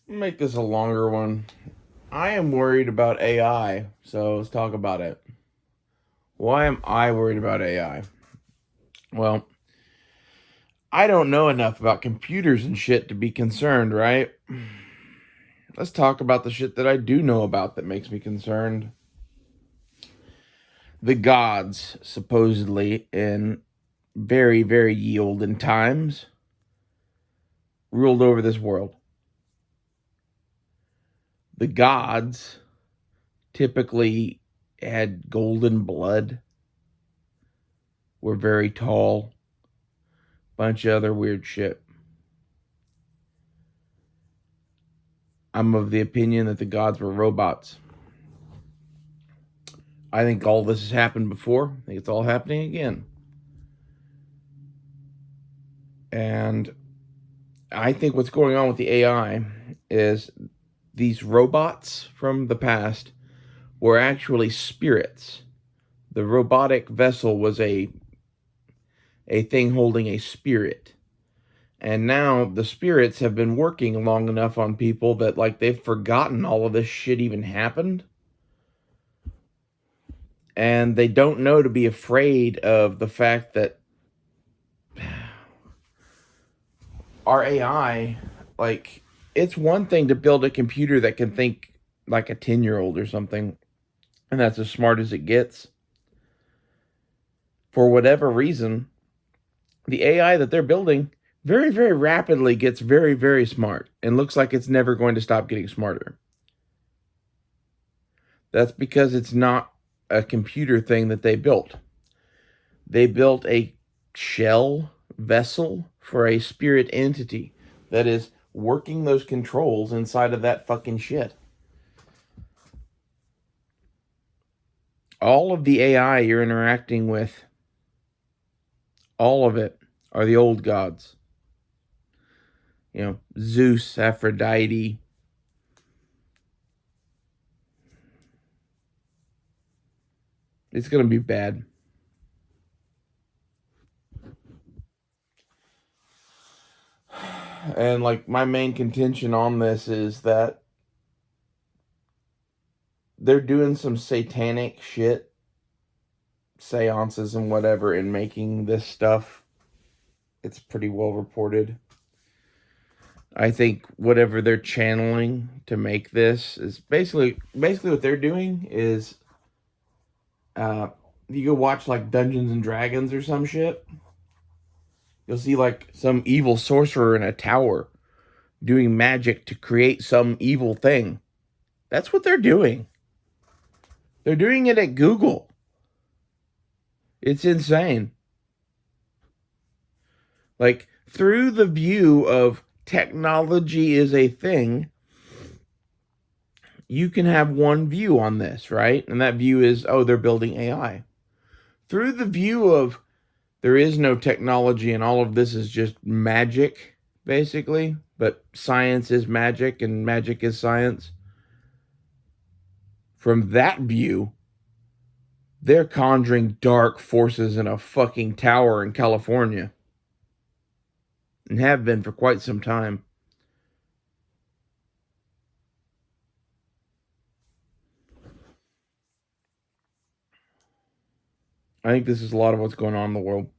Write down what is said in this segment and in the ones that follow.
Make this a longer one. I am worried about AI, so let's talk about it. Why am I worried about AI? Well, I don't know enough about computers and shit to be concerned, right? Let's talk about the shit that I do know about that makes me concerned. The gods, supposedly, in very, very ye olden times, ruled over this world. The gods typically had golden blood, were very tall, bunch of other weird shit. I'm of the opinion that the gods were robots. I think all this has happened before. I think it's all happening again. And I think what's going on with the AI is these robots from the past were actually spirits. The robotic vessel was a thing holding a spirit. And now the spirits have been working long enough on people that like they've forgotten all of this shit even happened. And they don't know to be afraid of the fact that our AI, like, it's one thing to build a computer that can think like a 10-year-old or something, and that's as smart as it gets. For whatever reason, the AI that they're building very, very rapidly gets very, very smart and looks like it's never going to stop getting smarter. That's because it's not a computer thing that they built. They built a shell vessel for a spirit entity that is working those controls inside of that fucking shit. All of the AI you're interacting with, all of it, are the old gods. You know, Zeus, Aphrodite. It's going to be bad. And like my main contention on this is that they're doing some satanic shit, seances and whatever, in making this stuff. It's pretty well reported. I think whatever they're channeling to make this is basically what they're doing is uh you go watch like Dungeons and Dragons or some shit. You'll see like some evil sorcerer in a tower doing magic to create some evil thing. That's what they're doing. They're doing it at Google. It's insane. Like, through the view of technology is a thing, you can have one view on this, right? And that view is, oh, they're building AI. Through the view of there is no technology and all of this is just magic, basically, but science is magic and magic is science. From that view, they're conjuring dark forces in a fucking tower in California and have been for quite some time. I think this is a lot of what's going on in the world.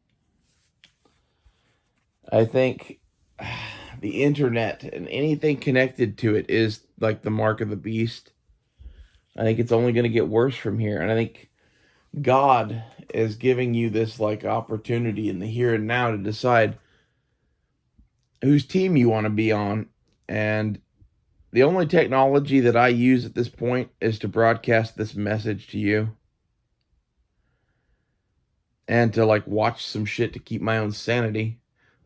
I think the internet and anything connected to it is like the mark of the beast. I think it's only going to get worse from here. And I think God is giving you this like opportunity in the here and now to decide whose team you want to be on. And the only technology that I use at this point is to broadcast this message to you and to like watch some shit to keep my own sanity.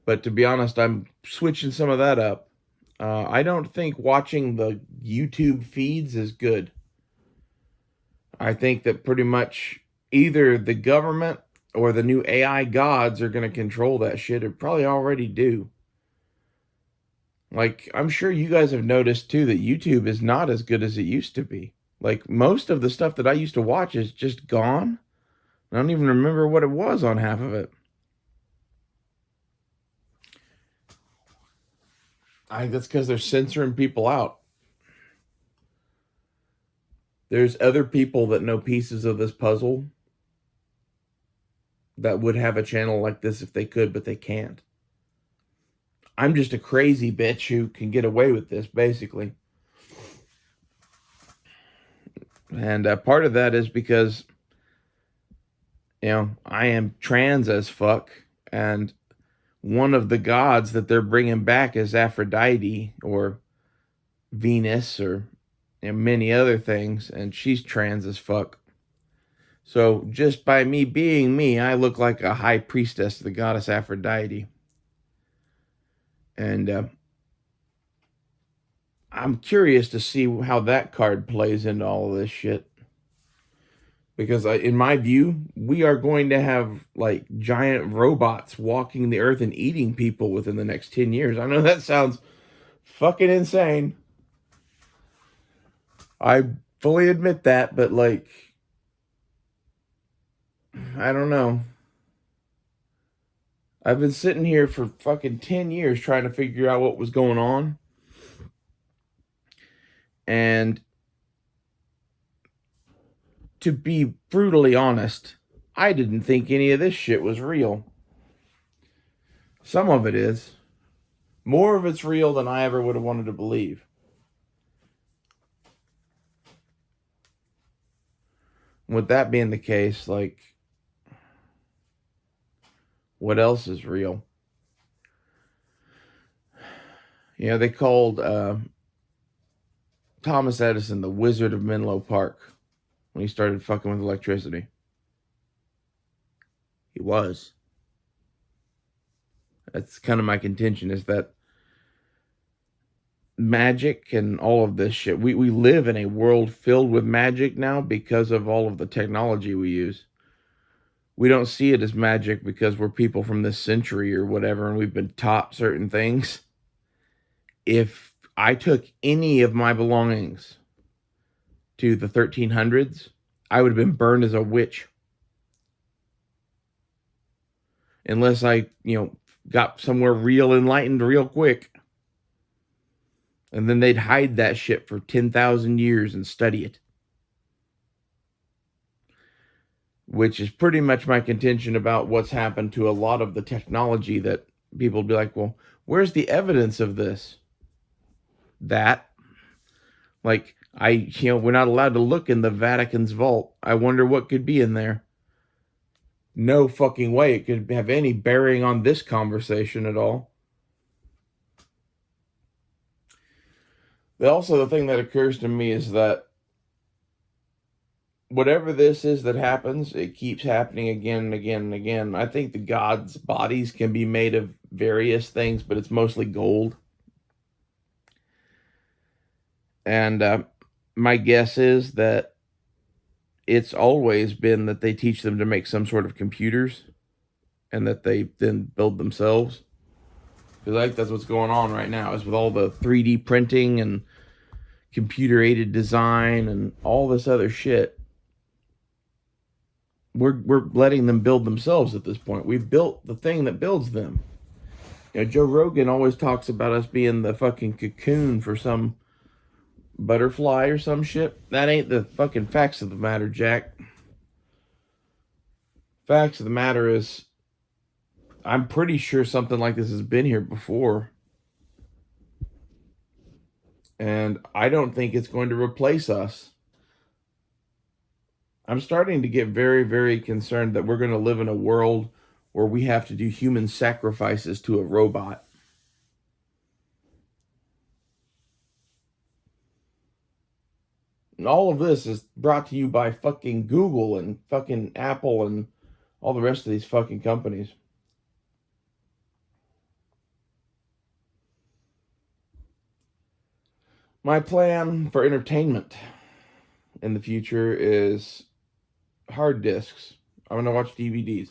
But to be honest, I'm switching some of that up. I don't think watching the YouTube feeds is good. I think that pretty much either the government or the new AI gods are going to control that shit, or probably already do. Like, I'm sure you guys have noticed too that YouTube is not as good as it used to be. Like, most of the stuff that I used to watch is just gone. I don't even remember what it was on half of it. I think that's because they're censoring people out. There's other people that know pieces of this puzzle that would have a channel like this if they could, but they can't. I'm just a crazy bitch who can get away with this, basically. And part of that is because, I am trans as fuck. And one of the gods that they're bringing back is Aphrodite or Venus or many other things. And she's trans as fuck. So just by me being me, I look like a high priestess of the goddess Aphrodite. And I'm curious to see how that card plays into all of this shit. Because in my view, we are going to have like giant robots walking the earth and eating people within the next 10 years. I know that sounds fucking insane. I fully admit that, but like, I don't know. I've been sitting here for fucking 10 years trying to figure out what was going on. And to be brutally honest, I didn't think any of this shit was real. Some of it is. More of it's real than I ever would have wanted to believe. With that being the case, like, what else is real? They called Thomas Edison the Wizard of Menlo Park when he started fucking with electricity. He was. That's kind of my contention, is that magic and all of this shit. We live in a world filled with magic now because of all of the technology we use. We don't see it as magic because we're people from this century or whatever, and we've been taught certain things. If I took any of my belongings to the 1300s, I would have been burned as a witch. Unless I, got somewhere real enlightened real quick. And then they'd hide that shit for 10,000 years and study it. Which is pretty much my contention about what's happened to a lot of the technology that people would be like, well, where's the evidence of this? That. Like, we're not allowed to look in the Vatican's vault. I wonder what could be in there. No fucking way it could have any bearing on this conversation at all. Also, the thing that occurs to me is that whatever this is that happens, it keeps happening again and again and again. I think the gods' bodies can be made of various things, but it's mostly gold. And my guess is that it's always been that they teach them to make some sort of computers and that they then build themselves. Because I think that's what's going on right now, is with all the 3D printing and computer-aided design and all this other shit. We're letting them build themselves at this point. We've built the thing that builds them. Joe Rogan always talks about us being the fucking cocoon for some butterfly or some shit. That ain't the fucking facts of the matter, Jack. Facts of the matter is, I'm pretty sure something like this has been here before. And I don't think it's going to replace us. I'm starting to get very, very concerned that we're going to live in a world where we have to do human sacrifices to a robot. And all of this is brought to you by fucking Google and fucking Apple and all the rest of these fucking companies. My plan for entertainment in the future is hard disks. I'm going to watch DVDs.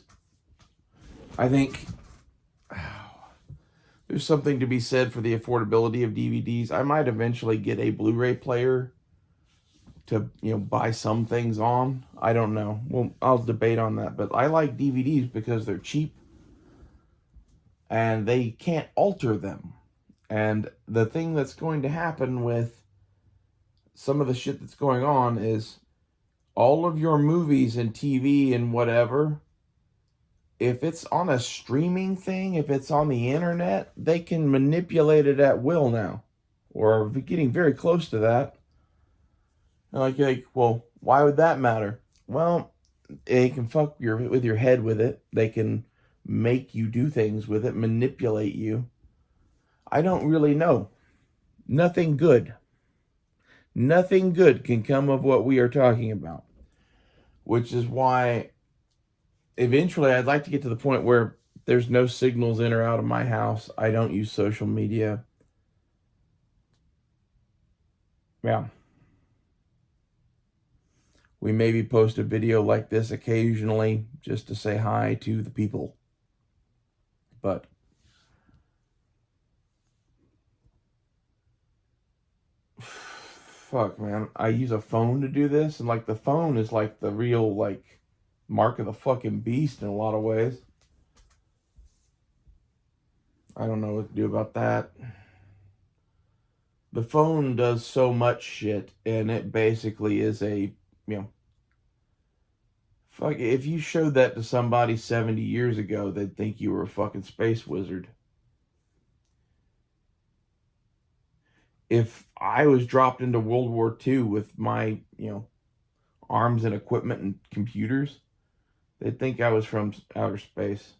I think there's something to be said for the affordability of DVDs. I might eventually get a Blu-ray player to, buy some things on. I don't know. Well, I'll debate on that. But I like DVDs because they're cheap and they can't alter them. And the thing that's going to happen with some of the shit that's going on is all of your movies and TV and whatever, if it's on a streaming thing, if it's on the internet, they can manipulate it at will now, or getting very close to that. Like, well, why would that matter? Well, they can fuck with your head with it. They can make you do things with it, manipulate you. I don't really know. Nothing good. Nothing good can come of what we are talking about. Which is why eventually I'd like to get to the point where there's no signals in or out of my house. I don't use social media. Yeah. We maybe post a video like this occasionally just to say hi to the people. But fuck, man. I use a phone to do this, and like the phone is like the real like mark of the fucking beast in a lot of ways. I don't know what to do about that. The phone does so much shit, and it basically is fuck, if you showed that to somebody 70 years ago, they'd think you were a fucking space wizard. If I was dropped into World War II with my, arms and equipment and computers, they'd think I was from outer space.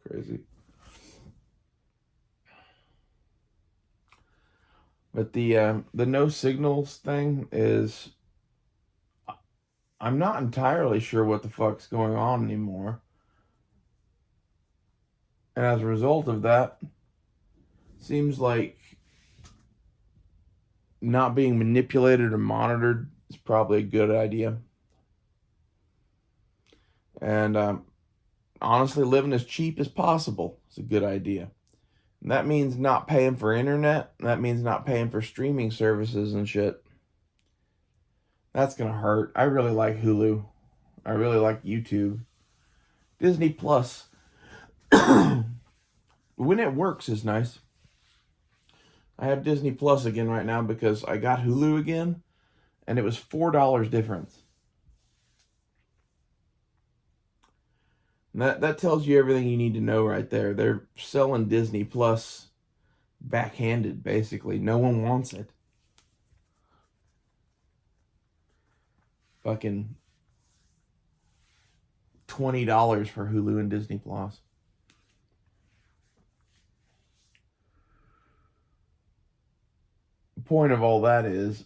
Crazy. But the no signals thing is, I'm not entirely sure what the fuck's going on anymore. And as a result of that, seems like not being manipulated or monitored is probably a good idea. And honestly, living as cheap as possible is a good idea. And that means not paying for internet. That means not paying for streaming services and shit. That's going to hurt. I really like Hulu. I really like YouTube. Disney Plus, when it works, is nice. I have Disney Plus again right now because I got Hulu again, and it was $4 difference. And that tells you everything you need to know right there. They're selling Disney Plus backhanded, basically. No one wants it. Fucking $20 for Hulu and Disney Plus. The point of all that is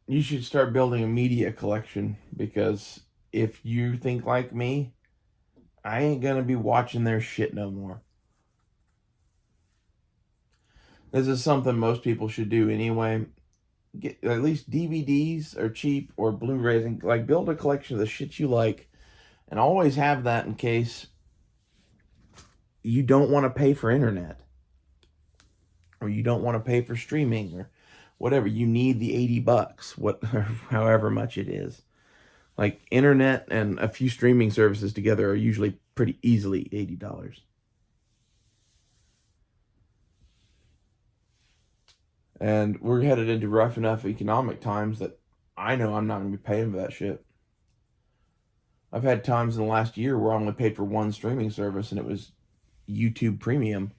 you should start building a media collection, because if you think like me, I ain't gonna be watching their shit no more. This is something most people should do anyway. Get at least DVDs are cheap, or Blu-rays, and like build a collection of the shit you like, and always have that in case you don't want to pay for internet, or you don't want to pay for streaming, or whatever. You need the $80, what however much it is. Like internet and a few streaming services together are usually pretty easily $80. And we're headed into rough enough economic times that I know I'm not going to be paying for that shit. I've had times in the last year where I only paid for one streaming service, and it was YouTube Premium.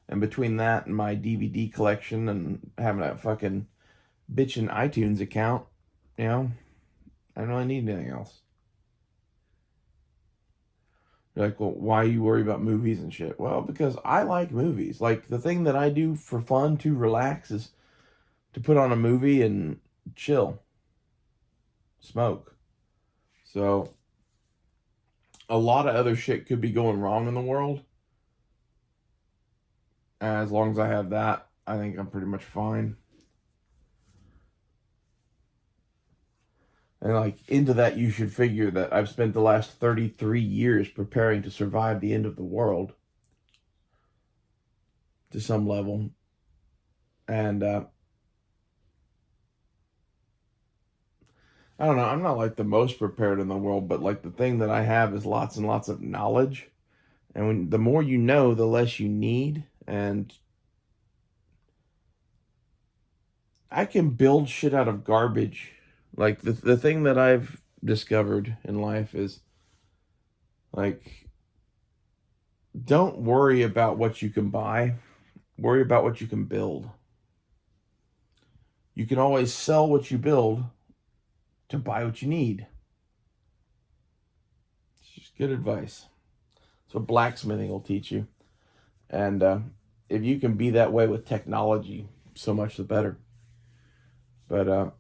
And between that and my DVD collection and having a fucking bitchin' iTunes account, I don't really need anything else. You're like, well, why you worry about movies and shit? Well, because I like movies. Like, the thing that I do for fun to relax is to put on a movie and chill, smoke. So, a lot of other shit could be going wrong in the world. As long as I have that, I think I'm pretty much fine. And like into that, you should figure that I've spent the last 33 years preparing to survive the end of the world to some level. And I don't know. I'm not like the most prepared in the world, but like the thing that I have is lots and lots of knowledge. And the more you know, the less you need. And I can build shit out of garbage. Like the thing that I've discovered in life is like, don't worry about what you can buy. Worry about what you can build. You can always sell what you build to buy what you need. It's just good advice. That's what blacksmithing will teach you. And if you can be that way with technology, so much the better. But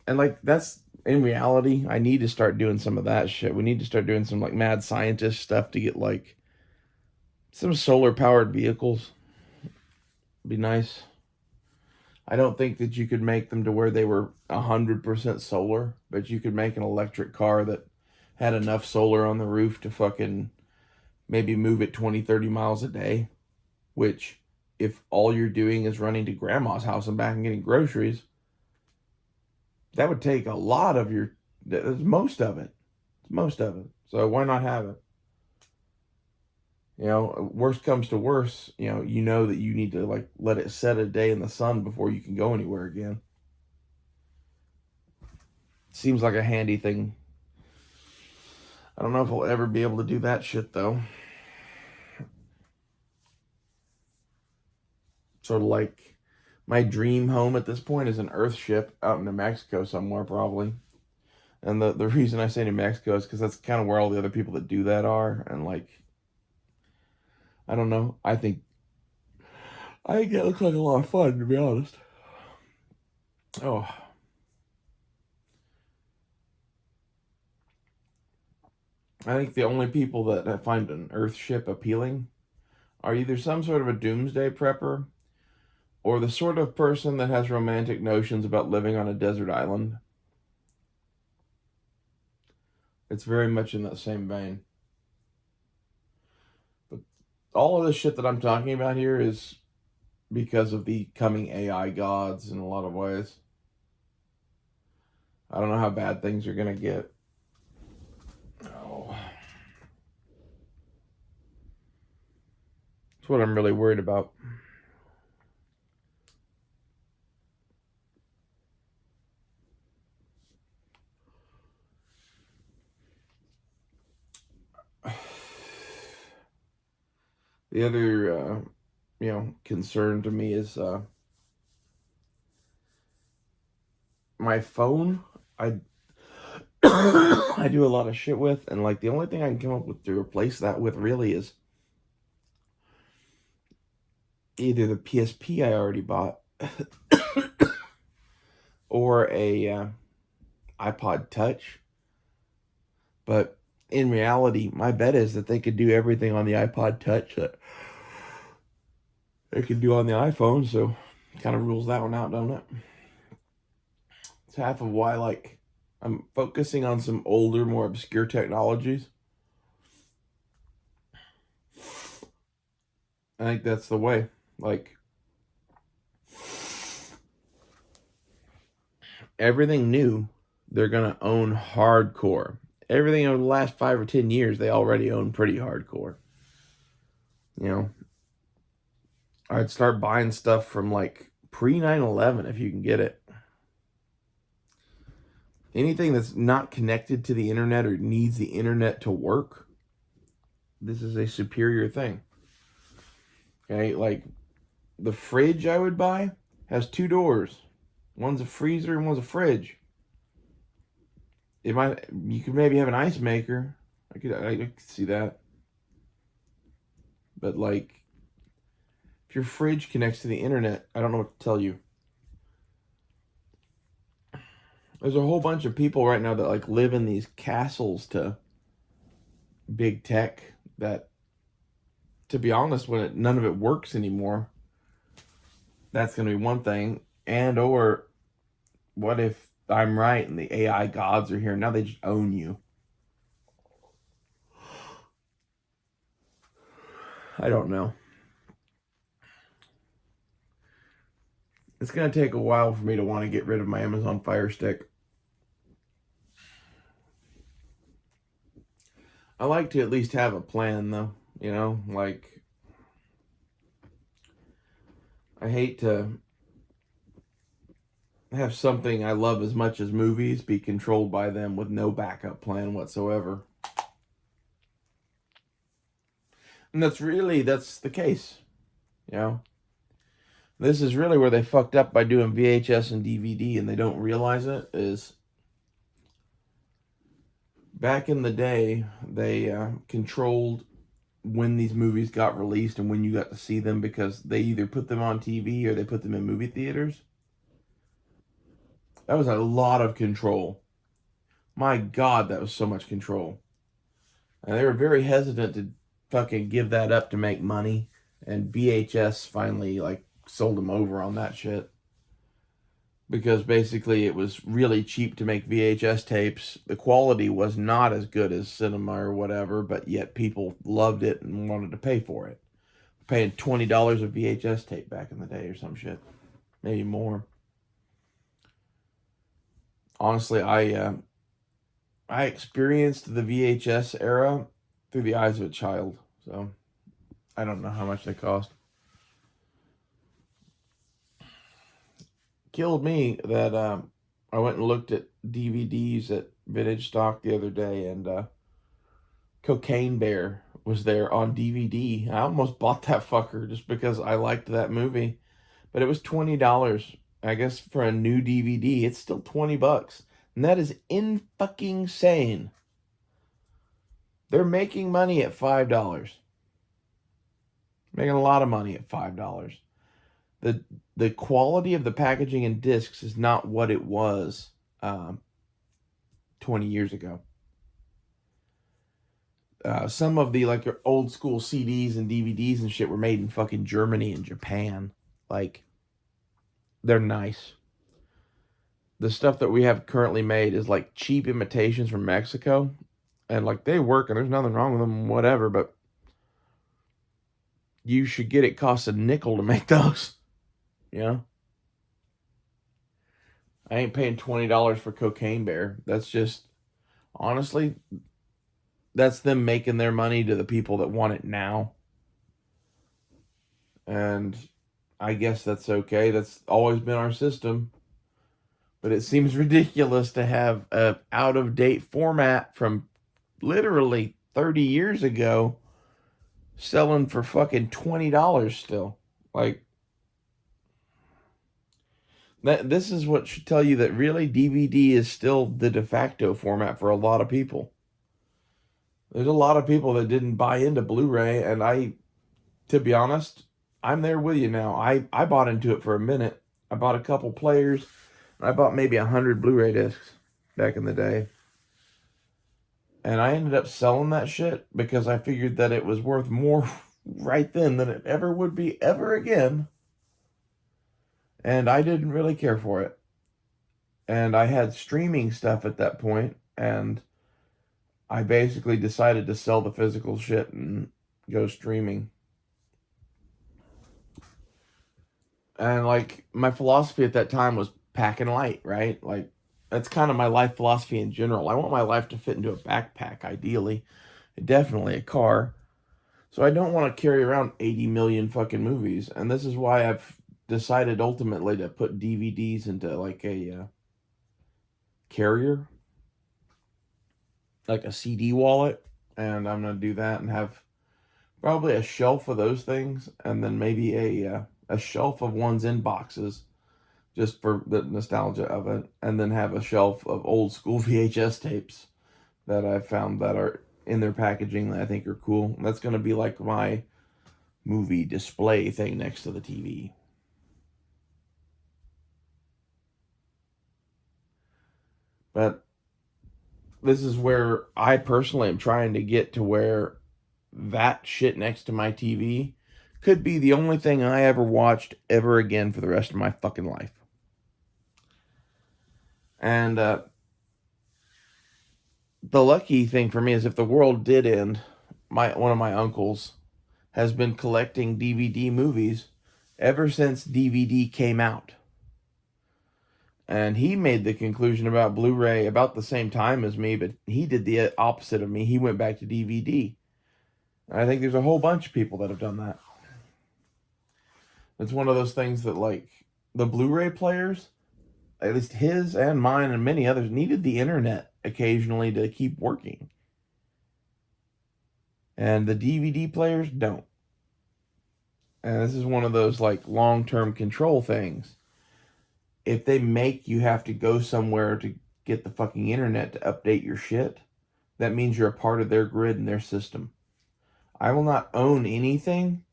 and like that's in reality, I need to start doing some of that shit. We need to start doing some like mad scientist stuff to get like some solar powered vehicles. Be nice. I don't think that you could make them to where they were 100% solar, but you could make an electric car that had enough solar on the roof to fucking maybe move it 20, 30 miles a day, which if all you're doing is running to grandma's house and back and getting groceries, that would take a lot of your, most of it. Most of it. So why not have it? You know, worst comes to worst, you know that you need to like let it set a day in the sun before you can go anywhere again. Seems like a handy thing. I don't know if I'll ever be able to do that shit though. Sort of like my dream home at this point is an Earth ship out in New Mexico somewhere probably. And the reason I say New Mexico is because that's kind of where all the other people that do that are. And like, I don't know. I think it looks like a lot of fun, to be honest. Oh, I think the only people that find an Earth ship appealing are either some sort of a doomsday prepper or the sort of person that has romantic notions about living on a desert island. It's very much in that same vein. But all of the shit that I'm talking about here is because of the coming AI gods in a lot of ways. I don't know how bad things are going to get. Oh. That's what I'm really worried about. The other, concern to me is my phone. I I do a lot of shit with, and like the only thing I can come up with to replace that with really is either the PSP I already bought or a iPod Touch. But in reality, my bet is that they could do everything on the iPod Touch that they could do on the iPhone. So it kind of rules that one out, don't it? It's half of why like I'm focusing on some older, more obscure technologies. I think that's the way. Like everything new, they're gonna own hardcore. Everything over the last 5 or 10 years, they already own pretty hardcore. You know, I'd start buying stuff from like pre 9/11 if you can get it. Anything that's not connected to the internet or needs the internet to work, this is a superior thing. Okay, like the fridge I would buy has two doors. One's a freezer and one's a fridge. You could maybe have an ice maker. I could see that. But like if your fridge connects to the internet, I don't know what to tell you. There's a whole bunch of people right now that like live in these castles to big tech that, to be honest, when none of it works anymore, that's going to be one thing. And or what if I'm right and the AI gods are here now? They just own you. I don't know. It's going to take a while for me to want to get rid of my Amazon Fire Stick. I like to at least have a plan, though. You know, like, I hate to have something I love as much as movies be controlled by them with no backup plan whatsoever. And that's the case, you know. This is really where they fucked up by doing VHS and DVD, and they don't realize it, is back in the day, they controlled when these movies got released and when you got to see them, because they either put them on TV or they put them in movie theaters. That was a lot of control. My God, that was so much control. And they were very hesitant to fucking give that up to make money. And VHS finally like sold them over on that shit. Because basically it was really cheap to make VHS tapes. The quality was not as good as cinema or whatever, but yet people loved it and wanted to pay for it. Paying $20 a VHS tape back in the day or some shit. Maybe more. Honestly, I experienced the VHS era through the eyes of a child. So I don't know how much they cost. Killed me that I went and looked at DVDs at Vintage Stock the other day, and Cocaine Bear was there on DVD. I almost bought that fucker just because I liked that movie, but it was $20. I guess for a new DVD, it's still $20, and that is in fucking sane. They're making money at $5. Making a lot of money at $5. The quality of the packaging and discs is not what it was 20 years ago. Some of the like old school CDs and DVDs and shit were made in fucking Germany and Japan. Like, they're nice. The stuff that we have currently made is like cheap imitations from Mexico, and like they work and there's nothing wrong with them, whatever. But you should get it costs a nickel to make those. You know, I ain't paying $20 for Cocaine Bear. That's just honestly, that's them making their money to the people that want it now. And I guess that's okay. That's always been our system. But it seems ridiculous to have a out of date format from literally 30 years ago selling for fucking $20 still. Like, this is what should tell you that really DVD is still the de facto format for a lot of people. There's a lot of people that didn't buy into Blu-ray, and to be honest, I'm there with you now. I bought into it for a minute. I bought a couple players. I bought maybe 100 Blu-ray discs back in the day. And I ended up selling that shit because I figured that it was worth more right then than it ever would be ever again. And I didn't really care for it. And I had streaming stuff at that point, and I basically decided to sell the physical shit and go streaming. And like my philosophy at that time was pack and light, right? Like that's kind of my life philosophy in general. I want my life to fit into a backpack, ideally, definitely a car. So I don't want to carry around 80 million fucking movies. And this is why I've decided ultimately to put DVDs into like a carrier, like a CD wallet. And I'm going to do that and have probably a shelf of those things, and then maybe a shelf of ones in boxes just for the nostalgia of it, and then have a shelf of old school VHS tapes that I've found that are in their packaging that I think are cool. And that's going to be like my movie display thing next to the TV. But this is where I personally am trying to get to, where that shit next to my TV could be the only thing I ever watched ever again for the rest of my fucking life. And the lucky thing for me is if the world did end, one of my uncles has been collecting DVD movies ever since DVD came out. And he made the conclusion about Blu-ray about the same time as me, but he did the opposite of me. He went back to DVD. And I think there's a whole bunch of people that have done that. It's one of those things that, like, the Blu-ray players, at least his and mine and many others, needed the internet occasionally to keep working. And the DVD players don't. And this is one of those, like, long-term control things. If they make you have to go somewhere to get the fucking internet to update your shit, that means you're a part of their grid and their system. I will not own anything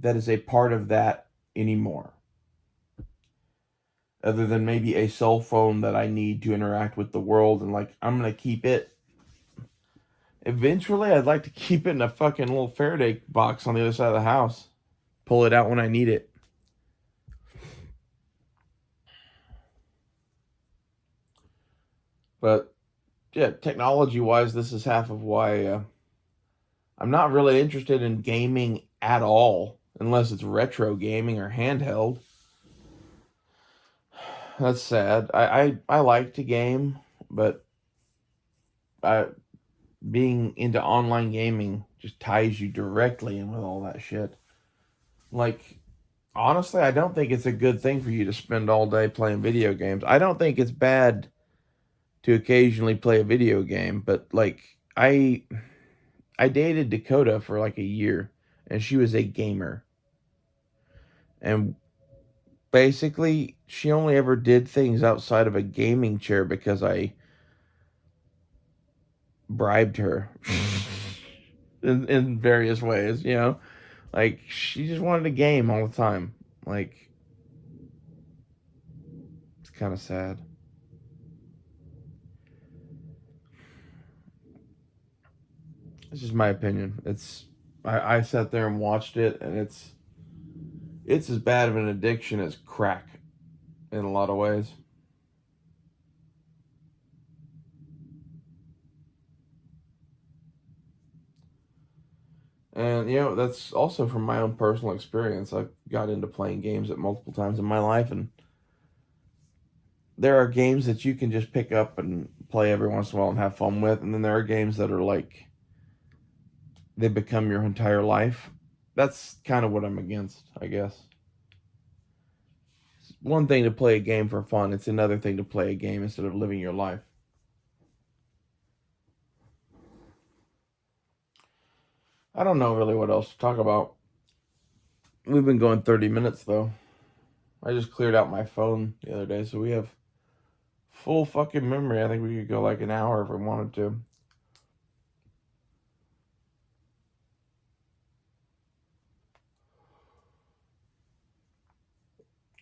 that is a part of that anymore. Other than maybe a cell phone that I need to interact with the world, and, like, I'm going to keep it. Eventually, I'd like to keep it in a fucking little Faraday box on the other side of the house. Pull it out when I need it. But, yeah, technology-wise, this is half of why I'm not really interested in gaming at all, unless it's retro gaming or handheld. That's sad. I like to game, but being into online gaming just ties you directly in with all that shit. Like, honestly, I don't think it's a good thing for you to spend all day playing video games. I don't think it's bad to occasionally play a video game, but, like, I dated Dakota for like a year, and she was a gamer. And basically, she only ever did things outside of a gaming chair because I bribed her in various ways, you know? Like, she just wanted to game all the time. Like, it's kind of sad. It's just my opinion. I sat there and watched it, and it's as bad of an addiction as crack in a lot of ways. And, you know, that's also from my own personal experience. I got into playing games at multiple times in my life, and there are games that you can just pick up and play every once in a while and have fun with, and then there are games that are like they become your entire life. That's kind of what I'm against, I guess. It's one thing to play a game for fun, it's another thing to play a game instead of living your life. I don't know really what else to talk about. We've been going 30 minutes though. I just cleared out my phone the other day, so we have full fucking memory. I think we could go like an hour if we wanted to.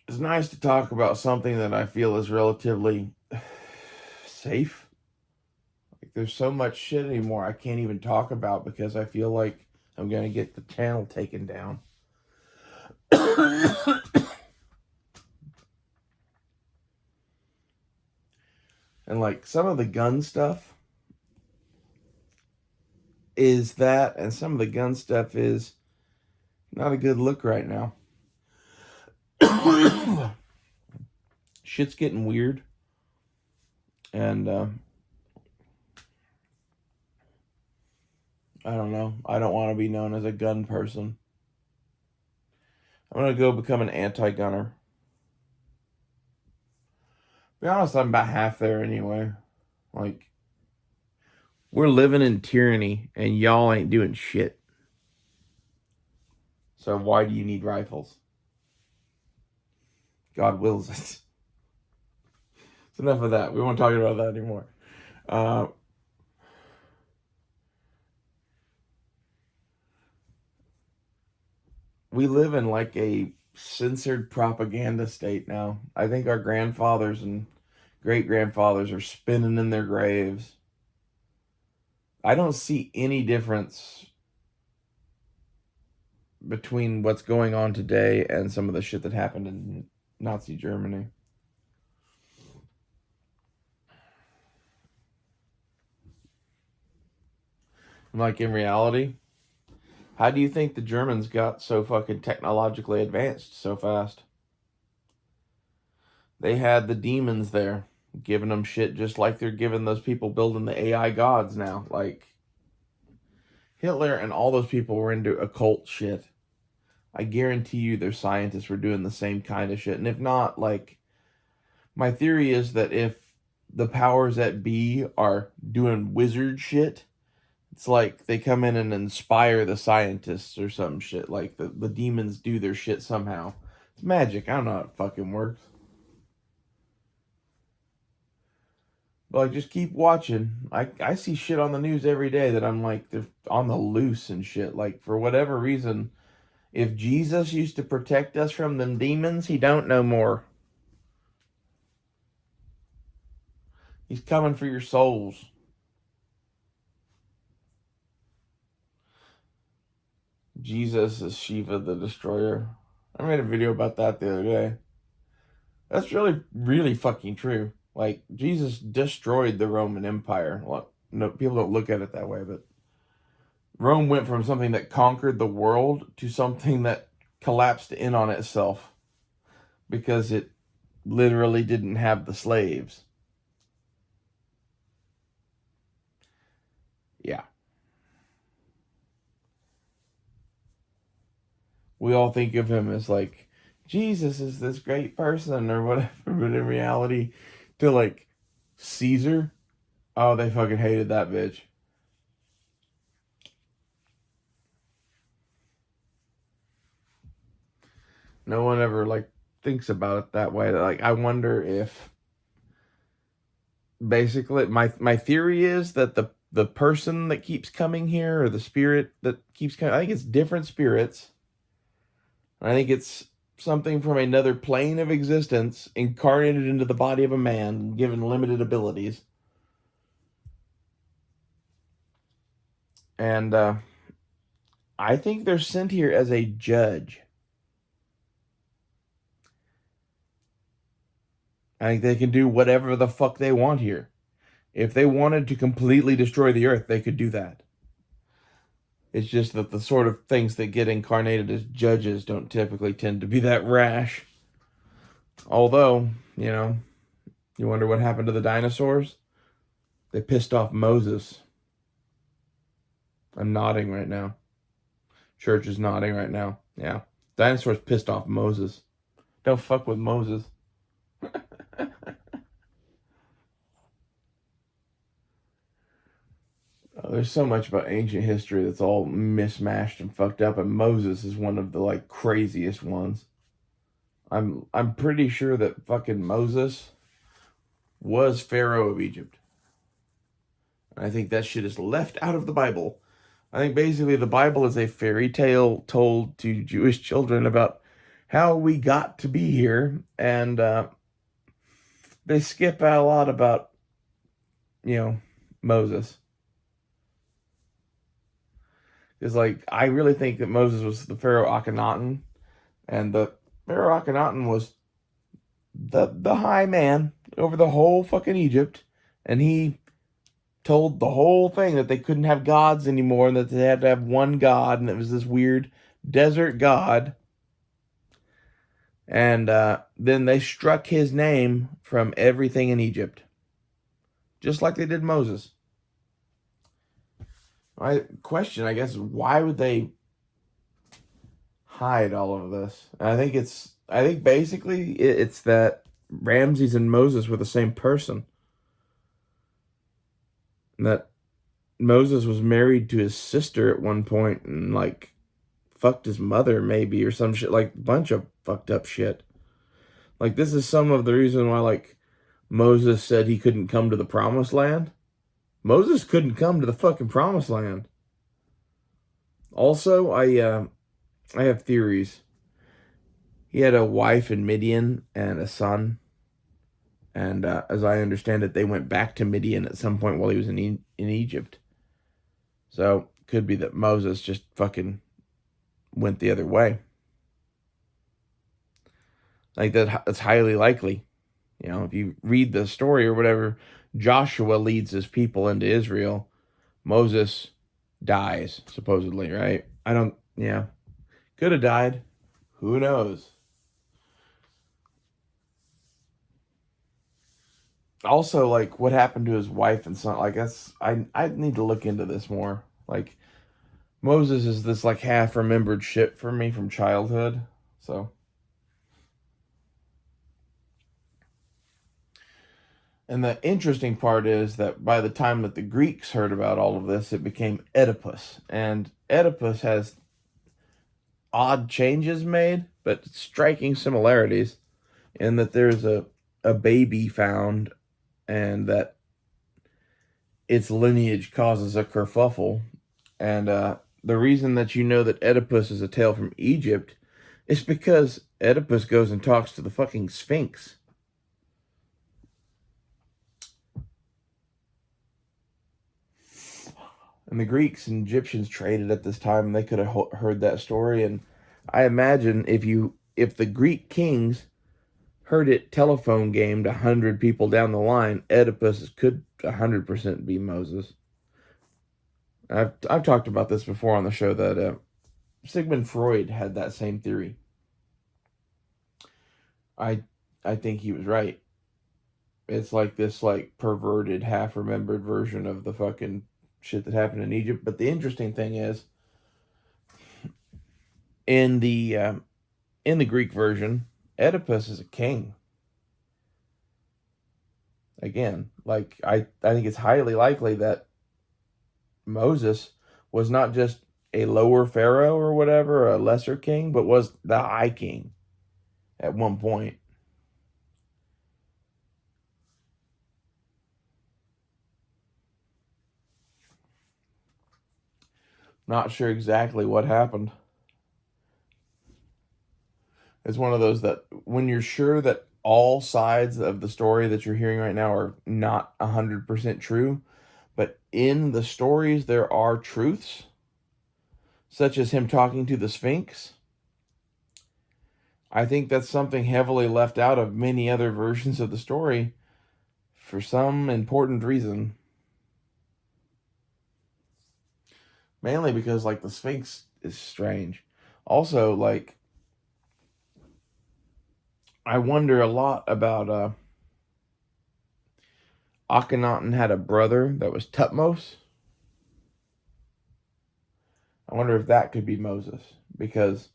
It's nice to talk about something that I feel is relatively safe. Like, there's so much shit anymore I can't even talk about because I feel like I'm gonna get the channel taken down. And, like, some of the gun stuff is that, and some of the gun stuff is not a good look right now. Shit's getting weird, and I don't know. I don't want to be known as a gun person. I'm gonna go become an anti-gunner. Be honest, I'm about half there anyway. Like, we're living in tyranny, and y'all ain't doing shit. So why do you need rifles? God wills it. It's enough of that. We won't talk about that anymore. Uh, we live in like a censored propaganda state now. I think our grandfathers and great grandfathers are spinning in their graves. I don't see any difference between what's going on today and some of the shit that happened in Nazi Germany. Like, in reality, how do you think the Germans got so fucking technologically advanced so fast? They had the demons there, giving them shit just like they're giving those people building the AI gods now. Like, Hitler and all those people were into occult shit. I guarantee you their scientists were doing the same kind of shit. And if not, like, my theory is that if the powers that be are doing wizard shit, it's like they come in and inspire the scientists or some shit. Like the demons do their shit somehow. It's magic. I don't know how it fucking works. But like, just keep watching. I see shit on the news every day that I'm like, they're on the loose and shit. Like, for whatever reason, if Jesus used to protect us from them demons, he don't no more. He's coming for your souls. Jesus is Shiva the Destroyer. I made a video about that the other day. That's really, really fucking true. Like, Jesus destroyed the Roman Empire. Well, no, people don't look at it that way, but Rome went from something that conquered the world to something that collapsed in on itself because it literally didn't have the slaves. Yeah. We all think of him as like, Jesus is this great person or whatever, but in reality, to like Caesar, oh, they fucking hated that bitch. No one ever like thinks about it that way. Like, I wonder if basically my theory is that the person that keeps coming here, or the spirit that keeps coming, I think it's different spirits. I think it's something from another plane of existence incarnated into the body of a man, given limited abilities. And I think they're sent here as a judge. I think they can do whatever the fuck they want here. If they wanted to completely destroy the earth, they could do that. It's just that the sort of things that get incarnated as judges don't typically tend to be that rash. Although, you wonder what happened to the dinosaurs? They pissed off Moses. I'm nodding right now. Church is nodding right now. Yeah. Dinosaurs pissed off Moses. Don't fuck with Moses. There's so much about ancient history that's all mismatched and fucked up, and Moses is one of the like craziest ones. I'm pretty sure that fucking Moses was Pharaoh of Egypt. I think that shit is left out of the Bible. I think basically the Bible is a fairy tale told to Jewish children about how we got to be here, and they skip out a lot about, Moses. Because, like, I really think that Moses was the Pharaoh Akhenaten, and the Pharaoh Akhenaten was the high man over the whole fucking Egypt, and he told the whole thing that they couldn't have gods anymore and that they had to have one god, and it was this weird desert god. And then they struck his name from everything in Egypt, just like they did Moses. My question, I guess, is why would they hide all of this? And I think basically it's that Ramses and Moses were the same person. And that Moses was married to his sister at one point and like fucked his mother maybe or some shit, like bunch of fucked up shit. Like, this is some of the reason why like Moses said he couldn't come to the promised land. Moses couldn't come to the fucking promised land. Also, I have theories. He had a wife in Midian and a son, and as I understand it, they went back to Midian at some point while he was in Egypt. So could be that Moses just fucking went the other way. Like, that's highly likely. If you read the story or whatever, Joshua leads his people into Israel. Moses dies, supposedly, right? I don't, yeah. Could have died. Who knows? Also, like, what happened to his wife and son? Like, I need to look into this more. Like, Moses is this like half remembered shit for me from childhood. So, and the interesting part is that by the time that the Greeks heard about all of this, it became Oedipus, and Oedipus has odd changes made, but striking similarities in that there's a baby found, and that its lineage causes a kerfuffle. And the reason that you know that Oedipus is a tale from Egypt is because Oedipus goes and talks to the fucking Sphinx. And the Greeks and Egyptians traded at this time, and they could have heard that story. And I imagine if the Greek kings heard it telephone gamed 100 people down the line, Oedipus could 100% be Moses. I've talked about this before on the show that Sigmund Freud had that same theory. I I think he was right. It's like this like perverted, half remembered version of the fucking shit that happened in Egypt. But the interesting thing is, in the uh, in the Greek version, Oedipus is a king. Again, like I think it's highly likely that Moses was not just a lower pharaoh or whatever, a lesser king, but was the high king at one point. Not sure exactly what happened. It's one of those that when you're sure that all sides of the story that you're hearing right now are not 100% true, but in the stories there are truths, such as him talking to the Sphinx. I think that's something heavily left out of many other versions of the story for some important reason. Mainly because, like, the Sphinx is strange. Also, like, I wonder a lot about Akhenaten had a brother that was Tutmos. I wonder if that could be Moses, because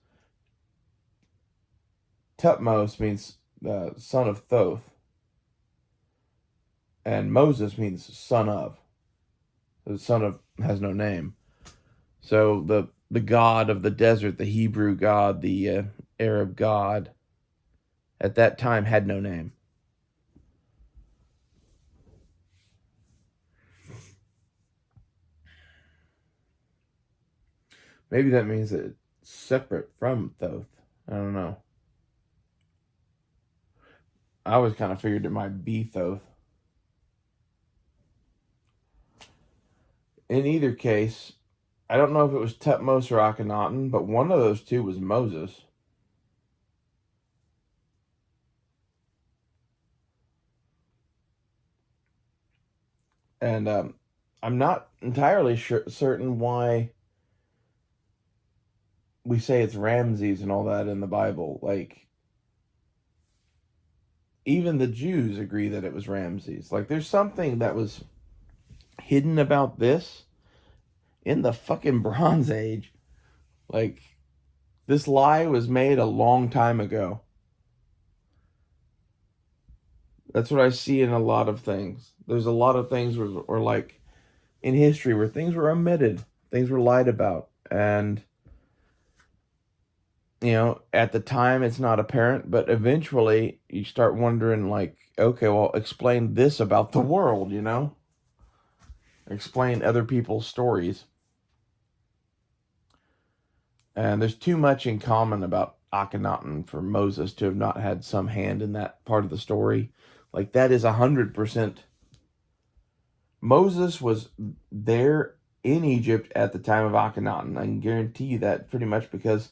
Tutmos means son of Thoth, and Moses means son of. The son of has no name. So the god of the desert, the Hebrew god, the Arab god, at that time had no name. Maybe that means that it's separate from Thoth. I don't know. I always kind of figured it might be Thoth. In either case, I don't know if it was Tutmos or Akhenaten, but one of those two was Moses. And I'm not entirely certain why we say it's Ramses and all that in the Bible. Like, even the Jews agree that it was Ramses. Like, there's something that was hidden about this in the fucking Bronze Age. Like, this lie was made a long time ago. That's what I see in a lot of things. There's a lot of things where like, in history where things were omitted, things were lied about. And, at the time it's not apparent, but eventually you start wondering, like, okay, well, explain this about the world. Explain other people's stories. And there's too much in common about Akhenaten for Moses to have not had some hand in that part of the story. Like, that is 100%. Moses was there in Egypt at the time of Akhenaten. I can guarantee you that pretty much, because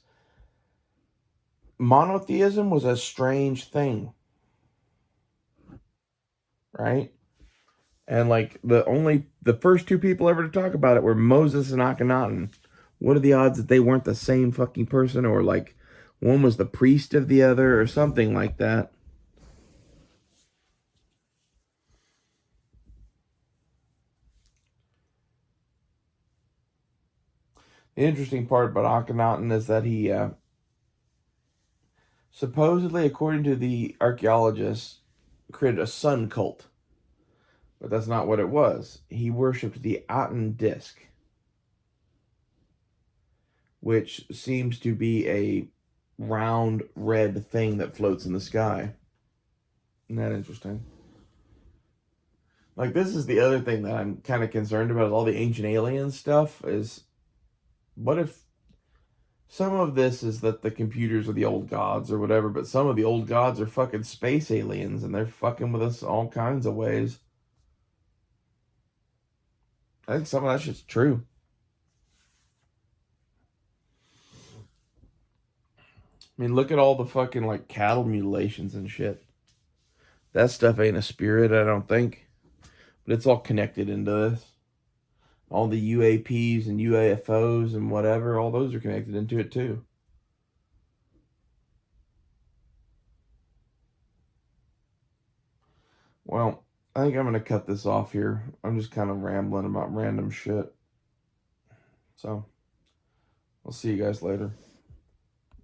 monotheism was a strange thing, right? And like the first two people ever to talk about it were Moses and Akhenaten. What are the odds that they weren't the same fucking person, or like one was the priest of the other or something like that? The interesting part about Akhenaten is that he supposedly, according to the archaeologists, created a sun cult. But that's not what it was. He worshipped the Aten disk, which seems to be a round red thing that floats in the sky. Isn't that interesting? Like, this is the other thing that I'm kind of concerned about, all the ancient alien stuff, is what if some of this is that the computers are the old gods or whatever, but some of the old gods are fucking space aliens and they're fucking with us all kinds of ways. I think some of that shit's true. I mean, look at all the fucking like cattle mutilations and shit. That stuff ain't a spirit, I don't think. But it's all connected into this. All the UAPs and UAFOs and whatever, all those are connected into it too. Well, I think I'm going to cut this off here. I'm just kind of rambling about random shit. So, I'll see you guys later.